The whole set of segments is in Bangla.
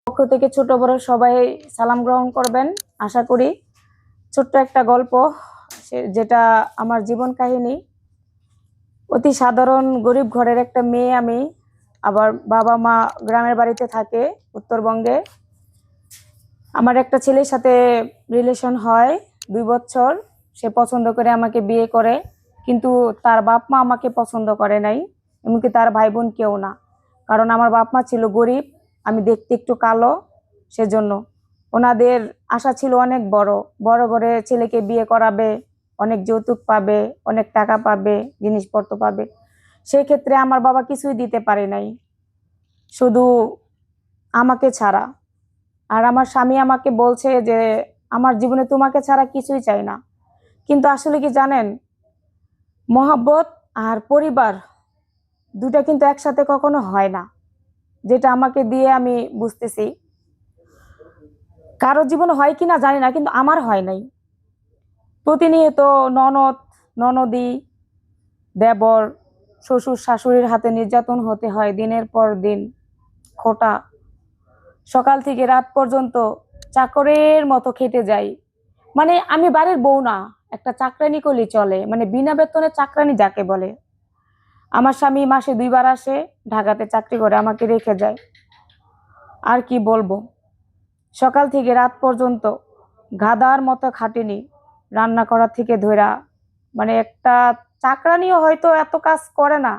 পক্ষ থেকে ছোট বড় সবাই সালাম গ্রহণ করবেন আশা করি। ছোট্ট একটা গল্প, যেটা আমার জীবন কাহিনী। অতি সাধারণ গরিব ঘরের একটা মেয়ে আমি। আবার বাবা মা গ্রামের বাড়িতে থাকে উত্তরবঙ্গে। আমার একটা ছেলের সাথে রিলেশন হয় 2 বছর। সে পছন্দ করে আমাকে বিয়ে করে, কিন্তু তার বাপ মা আমাকে পছন্দ করে নাই, এমনকি তার ভাই বোন কেউ না। কারণ আমার বাপ মা ছিল গরিব, আমি দেখতে একটু কালো, সেজন্য ওনাদের আশা ছিল অনেক বড় বড় করে ছেলেকে বিয়ে করাবে, অনেক যৌতুক পাবে, অনেক টাকা পাবে, জিনিসপত্র পাবে। সেই ক্ষেত্রে আমার বাবা কিছুই দিতে পারে নাই, শুধু আমাকে ছাড়া। আর আমার স্বামী আমাকে বলছে যে আমার জীবনে তোমাকে ছাড়া কিছুই চাই না। কিন্তু আসলে কি জানেন, মহব্বত আর পরিবার দুটা কিন্তু একসাথে কখনো হয় না, যেটা আমাকে দিয়ে আমি বুঝতেছি। কারো জীবনে হয় কিনা জানি না, কিন্তু আমার হয় নাই। প্রতিনিয়ত ননদ, ননদি, দেবর, শ্বশুর শাশুড়ির হাতে নির্যাতন হতে হয় দিনের পর দিন। খোটা সকাল থেকে রাত পর্যন্ত চাকরের মতো খেটে যাই। মানে আমি বাড়ির বউ না, একটা চাকরানি করলে চলে, মানে বিনা বেতনে চাকরানি যাকে বলে। আমার স্বামী মাসে 2বার আসে, ঢাকাতে চাকরি করে, আমাকে রেখে যায়। আর কি বলবো, সকাল থেকে রাত পর্যন্ত গাধার মতো খাটিনি, রান্না করা থেকে ধরা। মানে একটা চাকরানিও হয়তো এত কাজ করে না।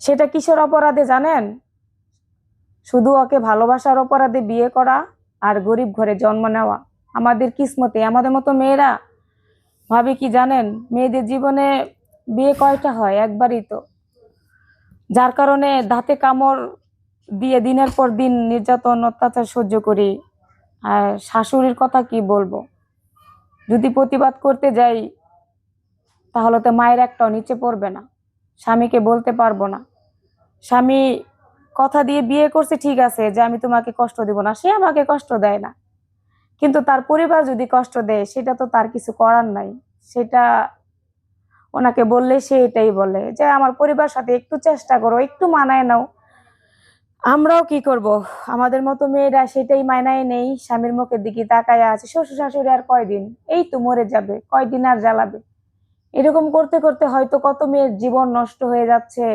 সেটা কিসের অপরাধে জানেন? শুধু ওকে ভালোবাসার অপরাধে বিয়ে করা আর গরিব ঘরে জন্ম নেওয়া। আমাদের কিসমতে, আমাদের মতো মেয়েরা ভাবে কি জানেন, মেয়েদের জীবনে বিয়ে কয়টা হয়? একবারই তো। যার কারণে দাঁতে কামড় দিয়ে দিনের পর দিন নির্যাতন অত্যাচার সহ্য করি। আর শাশুড়ির কথা কি বলবো, যদি প্রতিবাদ করতে যাই তাহলে তো মায়ের একটাও নিচে পড়বে না, স্বামীকে বলতে পারবো না। স্বামী কথা দিয়ে বিয়ে করছে, ঠিক আছে, যে আমি তোমাকে কষ্ট দিব না, সে আমাকে কষ্ট দেয় না। কিন্তু তার পরিবার যদি কষ্ট দেয়, সেটা তো তার কিছু করার নাই। সেটা ওনাকে বললে সে এটাই বলে যে আমার পরিবার সাথে একটু চেষ্টা করো, একটু মানায় নাও। আমরাও কি করব, আমাদের মতো মেয়েরা সেটাই মানায় নেই, স্বামীর মুখের দিকে তাকায় আছে। শ্বশুর শাশুড়ি আর কয়দিন, এই তো মরে যাবে, কয়দিন আর জ্বালাবে। এরকম করতে করতে হয়তো কত মেয়ের জীবন নষ্ট হয়ে যাচ্ছে।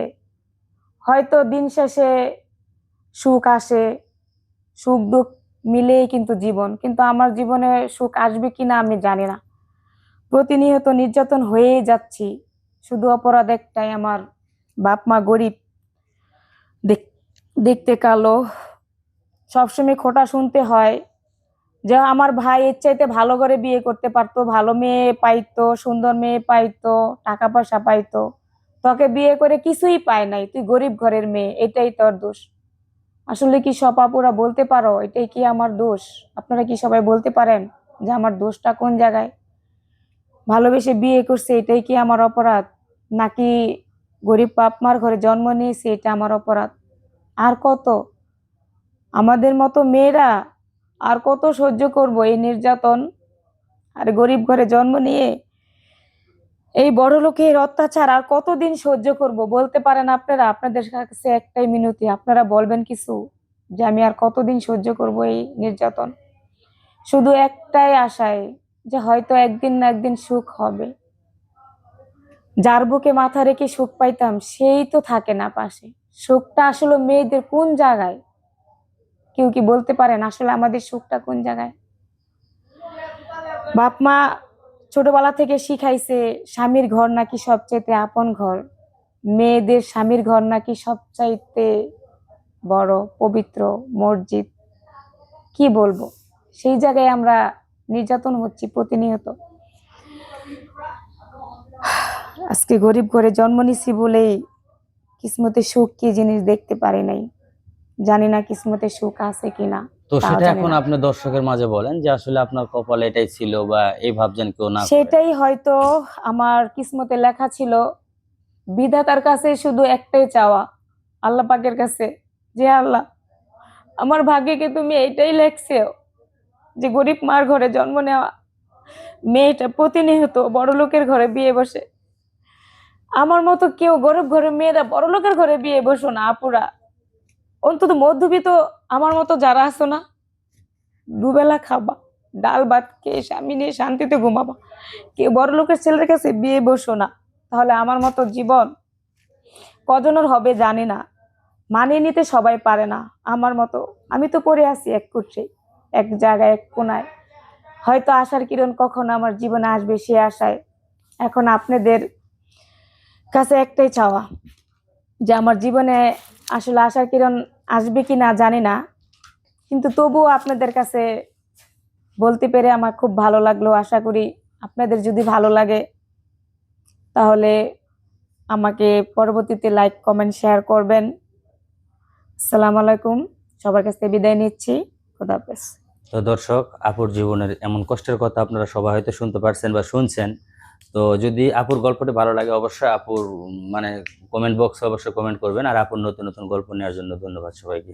হয়তো দিন শেষে সুখ আসে, সুখ দুঃখ মিলেই কিন্তু জীবন। কিন্তু আমার জীবনে সুখ আসবে কিনা আমি জানি না। প্রতিনিয়ত নির্যাতন হয়েই যাচ্ছি। শুধু অপরাধ একটাই, আমার বাপ মা গরিব, দেখতে কালো। সবসময় খোটা শুনতে হয় যে আমার ভাই এর চাইতে ভালো করে বিয়ে করতে পারতো, ভালো মেয়ে পাইতো, সুন্দর মেয়ে পাইতো, টাকা পয়সা পাইতো। তোকে বিয়ে করে কিছুই পায় নাই, তুই গরিব ঘরের মেয়ে, এটাই তোর দোষ। আসলে কি সব আপুরা বলতে পারো এটাই কি আমার দোষ? আপনারা কি সবাই বলতে পারেন যে আমার দোষটা কোন জায়গায়? ভালোবেসে বিয়ে করছে এটাই কি আমার অপরাধ? নাকি গরিব বাপ মার ঘরে জন্ম নিয়েছে এটা আমার অপরাধ? আর কত আমাদের মতো মেয়েরা আর কত সহ্য করব এই নির্যাতন? আর গরিব ঘরে জন্ম নিয়ে এই বড় লোকের অত্যাচার আর কতদিন সহ্য করব বলতে পারেন আপনারা? আপনাদের কাছে একটাই মিনতি, আপনারা বলবেন কিছু, যে আমি আর কতদিন সহ্য করব এই নির্যাতন? শুধু একটাই আশায়, যে হয়তো একদিন না একদিন সুখ হবে। যার বুকে মাথা রেখে সুখ পাইতাম সেই তো থাকে না পাশে। সুখটা আসলে মেয়েদের কোন জায়গায়? কেউ কি বলতে পারেন আসলে আমাদের সুখটা কোন জায়গায়? বাপ মা ছোটবেলা থেকে শিখাইছে স্বামীর ঘর নাকি সবচাইতে আপন ঘর, মেয়েদের স্বামীর ঘর নাকি সবচাইতে বড় পবিত্র মসজিদ। কি বলবো, সেই জায়গায় আমরা নির্যাতন হচ্ছি প্রতিনিয়ত। আজকে গরিব ঘরে জন্ম নিছি বলেই কিসমতে সুখ কি জিনিস দেখতে পারি নাই। জানি না কিসমতে সুখ আছে কিনা, তো তাও সেটা জানি এখন না। আপনি দর্শকের মাঝে বলেন যে আসলে আপনার কপালে এটাই ছিল, বা এই ভাবছেন কেউ না করে। সেটাই হয়তো আমার কিসমতে লেখা ছিল। বিধাতার কাছে শুধু একটাই চাওয়া, আল্লাহ পাকের কাছে, যে আল্লাহ আমার ভাগ্যে কি তুমি এইটাই লেখছো, যে গরিব মার ঘরে জন্ম নেওয়া মেয়েটা প্রতিনিয়ত বড় লোকের ঘরে বিয়ে বসে। আমার মতো কেউ গরিব ঘরের মেয়েরা বড় লোকের ঘরে বিয়ে বসো না আপুরা। অন্তত মধ্যবিত্ত আমার মতো যারা আছো না, দুবেলা খাবা, ডাল ভাত খেয়ে স্বামী নিয়ে শান্তিতে ঘুমাবা। কেউ বড় লোকের ছেলের কাছে বিয়ে বসো না, তাহলে আমার মতো জীবন কজনের হবে জানি না। মানিয়ে নিতে সবাই পারে না আমার মতো। আমি তো পড়ে আছি এক কুঠে, এক জায়গায়, এক কোনায়। হয়তো আশার কিরণ কখনো আমার জীবনে আসবে, সে আশায় এখন আপনাদের কাছে একটাই চাওয়া, যে আমার জীবনে আসলে আশার কিরণ আসবে কি না জানি না, কিন্তু তবুও আপনাদের কাছে বলতে পেরে আমার খুব ভালো লাগলো। আশা করি আপনাদের যদি ভালো লাগে তাহলে আমাকে পরবর্তীতে লাইক, কমেন্ট, শেয়ার করবেন। আসসালামু আলাইকুম, সবার কাছ থেকে বিদায় নিচ্ছি। খোদা হাফেজ। তো দর্শক, আপুর জীবনের এমন কষ্টের কথা আপনারা সবাই হয়তো শুনতে পারছেন বা শুনছেন। তো যদি আপুর গল্পটি ভালো লাগে অবশ্যই আপুর মানে কমেন্ট বক্সে অবশ্যই কমেন্ট করবেন। আর আপুর নতুন নতুন গল্প নেওয়ার জন্য ধন্যবাদ সবাইকে।